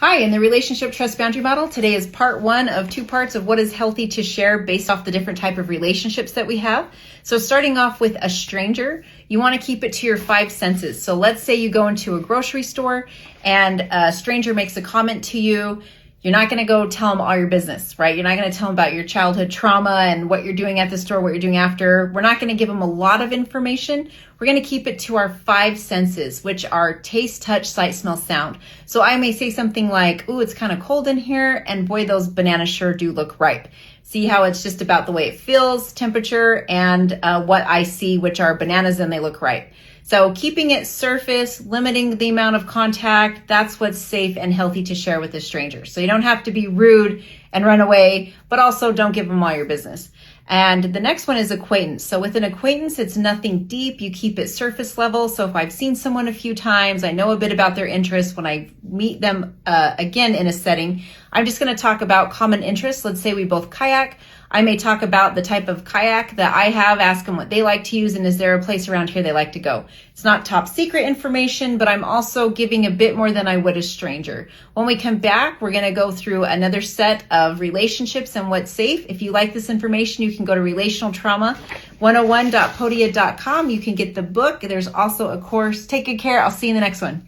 Hi, in the Relationship Trust Boundary Model, today is part one of two parts of what is healthy to share based off the different type of relationships that we have. So starting off with a stranger, you want to keep it to your five senses. So let's say you go into a grocery store and a stranger makes a comment to you. You're not going to go tell them all your business, right? You're not going to tell them about your childhood trauma and what you're doing at the store, what you're doing after. We're not going to give them a lot of information. We're going to keep it to our five senses, which are taste, touch, sight, smell, sound. So I may say something like, ooh, it's kind of cold in here, and boy, those bananas sure do look ripe. See how it's just about the way it feels, temperature, and what I see, which are bananas, and they look ripe. So keeping it surface, limiting the amount of contact, that's what's safe and healthy to share with a stranger. So you don't have to be rude and run away, but also don't give them all your business. And the next one is acquaintance. So with an acquaintance, it's nothing deep. You keep it surface level. So if I've seen someone a few times, I know a bit about their interests. When I meet them again in a setting, I'm just going to talk about common interests. Let's say we both kayak. I may talk about the type of kayak that I have, ask them what they like to use, and is there a place around here they like to go. It's not top secret information, but I'm also giving a bit more than I would a stranger. When we come back, we're going to go through another set of relationships and what's safe. If you like this information, you can go to relationaltrauma101.podia.com. You can get the book. There's also a course. Take good care. I'll see you in the next one.